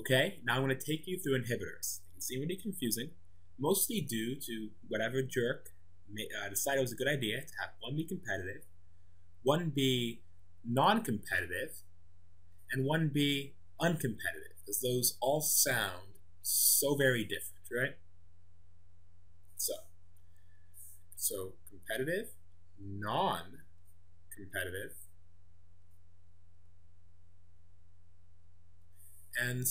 Okay, now I'm going to take you through inhibitors. It can seem really confusing, mostly due to whatever jerk decided it was a good idea to have one be competitive, one be non-competitive, and one be uncompetitive, because those all sound so very different, right? So competitive, non-competitive, and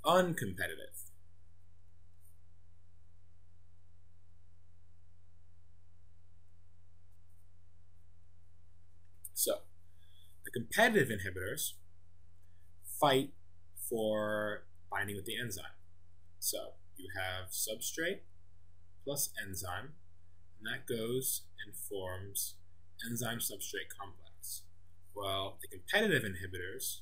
uncompetitive. So the competitive inhibitors fight for binding with the enzyme. So you have substrate plus enzyme, and that goes and forms enzyme-substrate complex. Well, the competitive inhibitors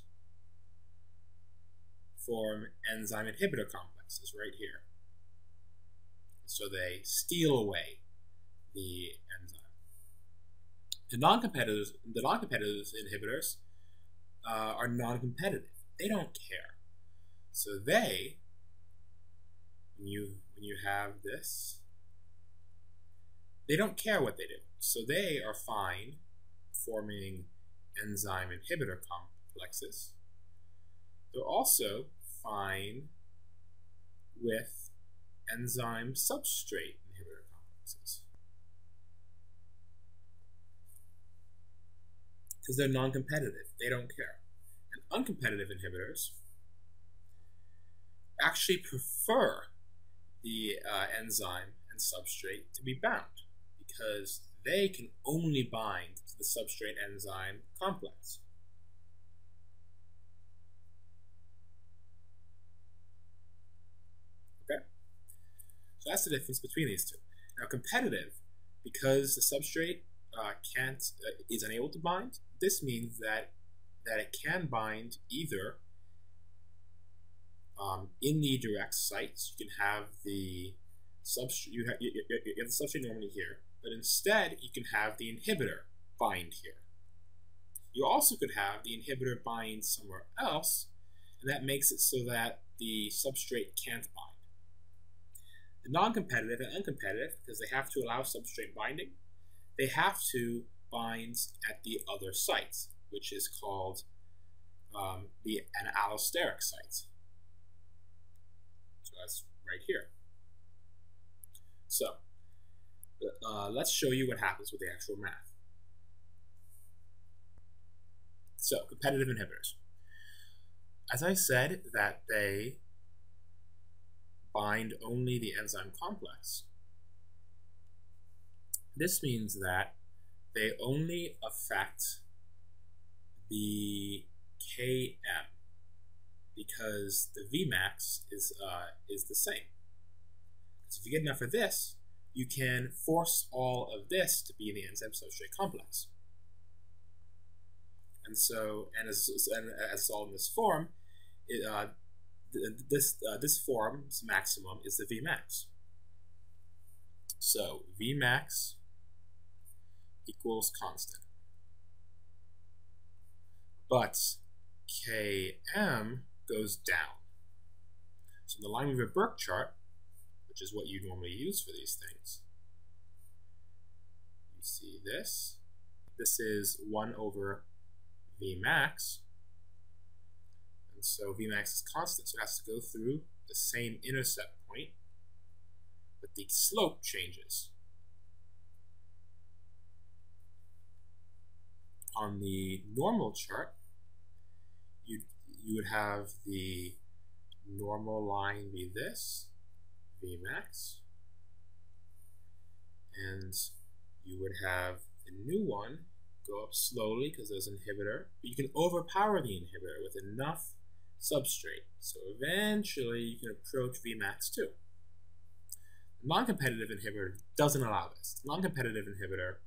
form enzyme inhibitor complexes right here. So they steal away the enzyme. The non-competitive inhibitors are non-competitive. They don't care. So they, when you have this, they don't care what they do. So they are fine forming enzyme inhibitor complexes. They're also fine with enzyme substrate inhibitor complexes, because they're non-competitive. They don't care. And uncompetitive inhibitors actually prefer the enzyme and substrate to be bound, because they can only bind to the substrate enzyme complex. Okay? So that's the difference between these two. Now competitive, because the substrate is unable to bind, this means that it can bind either in the direct sites. You can have the substrate, you have the substrate normally here, but instead you can have the inhibitor bind here. You also could have the inhibitor bind somewhere else, and that makes it so that the substrate can't bind. The non-competitive and uncompetitive, because they have to allow substrate binding, they have to bind at the other sites, which is called an allosteric site. So that's right here. So let's show you what happens with the actual math. So competitive inhibitors. As I said, that they bind only the enzyme complex. This means that they only affect the Km, because the Vmax is the same. So if you get enough of this, you can force all of this to be in the enzyme substrate complex. And so, as it's all in this form, this form's maximum is the Vmax. So Vmax equals constant. But Km goes down. So in the Lineweaver-Burke chart, which is what you normally use for these things, you see this. This is 1 over Vmax. And so Vmax is constant, so it has to go through the same intercept point, but the slope changes. On the normal chart, you would have the normal line be this, Vmax, and you would have the new one go up slowly because there's an inhibitor, but you can overpower the inhibitor with enough substrate, so eventually you can approach Vmax too. The non-competitive inhibitor doesn't allow this. The non-competitive inhibitor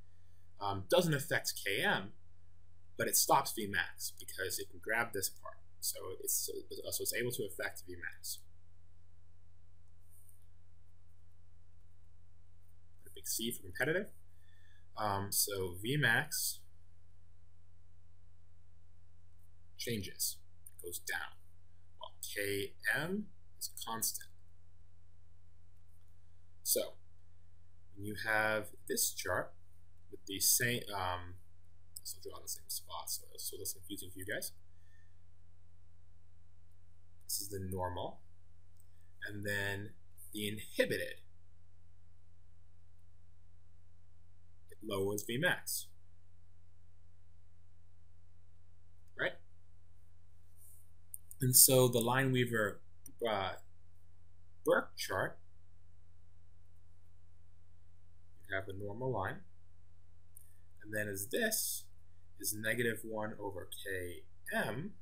doesn't affect Km, but it stops Vmax because it can grab this part. So it's able to affect Vmax. A big C for competitive. So Vmax changes, it goes down. while Km is constant. So when you have this chart with the same, this will draw the same spot, so that's confusing for you guys. This is the normal, and then the inhibited, it lowers Vmax, right? And so the Lineweaver-Burke chart, you have the normal line, and then as this is -1/Km,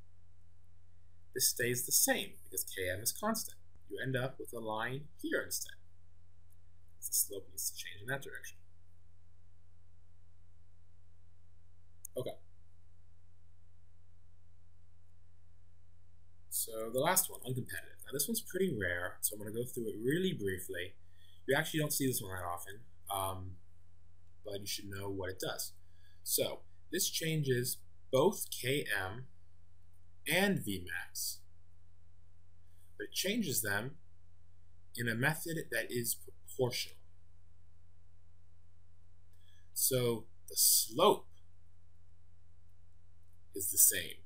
this stays the same because Km is constant. You end up with a line here instead. The slope needs to change in that direction. Okay. So the last one, uncompetitive. Now this one's pretty rare, so I'm going to go through it really briefly. You actually don't see this one that often, but you should know what it does. So this changes both Km and Vmax, but it changes them in a method that is proportional. So the slope is the same,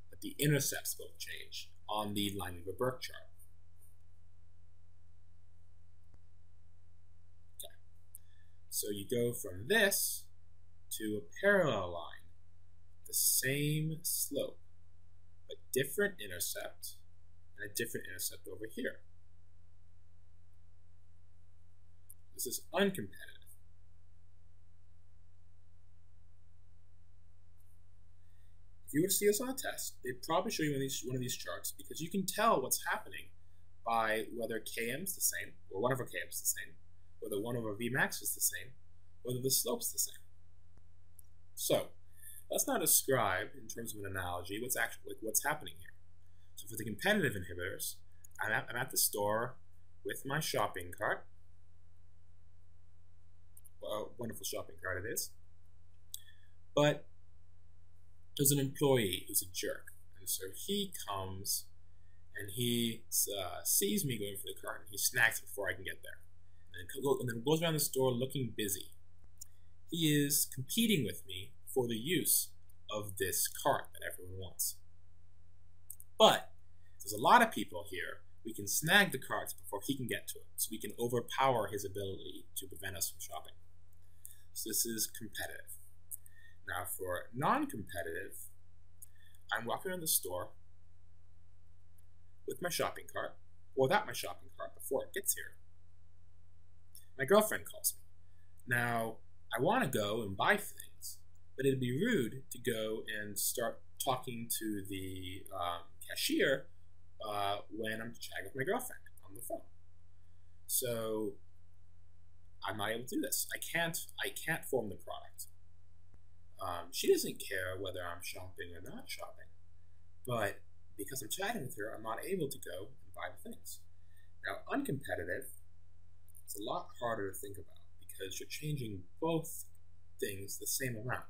but the intercepts both change on the Lineweaver-Burke chart. Okay. So you go from this to a parallel line, the same slope, but different intercept, and a different intercept over here. This is uncompetitive. If you were to see this on a test, they'd probably show you one of these charts because you can tell what's happening by whether Km is the same, or 1/Km is the same, whether 1/Vmax is the same, whether the slope's the same. So let's now describe, in terms of an analogy, what's happening here. So for the competitive inhibitors, I'm at the store with my shopping cart. Well, wonderful shopping cart it is. But there's an employee who's a jerk, and so he comes and he sees me going for the cart and he snacks it before I can get there, and then goes around the store looking busy. He is competing with me for the use of this cart that everyone wants. But there's a lot of people here. We can snag the carts before he can get to it, so we can overpower his ability to prevent us from shopping. So this is competitive. Now for non-competitive, I'm walking around the store with my shopping cart, or without my shopping cart before it gets here. My girlfriend calls me. Now, I want to go and buy things, but it'd be rude to go and start talking to the cashier when I'm chatting with my girlfriend on the phone. So I'm not able to do this. I can't form the product. She doesn't care whether I'm shopping or not shopping, but because I'm chatting with her, I'm not able to go and buy the things. Now, uncompetitive, it's a lot harder to think about because you're changing both things the same amount.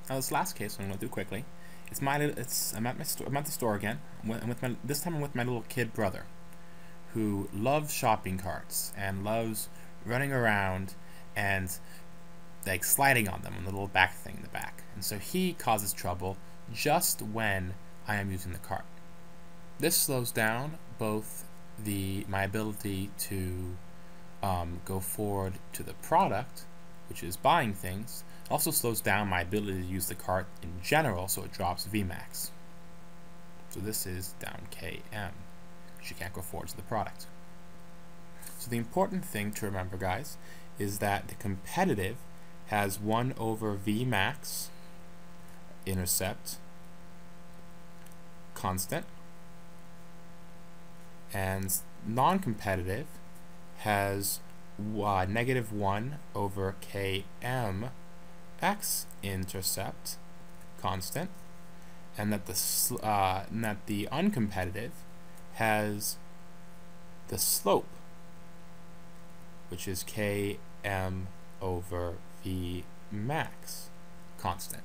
Now, this last case, I'm going to do quickly. I'm at the store again. This time I'm with my little kid brother, who loves shopping carts and loves running around and like sliding on them on the little back thing in the back. And so he causes trouble just when I am using the cart. This slows down both my ability to go forward to the product, which is buying things. It also slows down my ability to use the cart in general, so it drops Vmax. So this is down Km, because you can't go forward to the product. So the important thing to remember, guys, is that the competitive has 1/Vmax intercept constant, and non-competitive has -1/Km x intercept constant, and that the uncompetitive has the slope, which is Km/Vmax constant.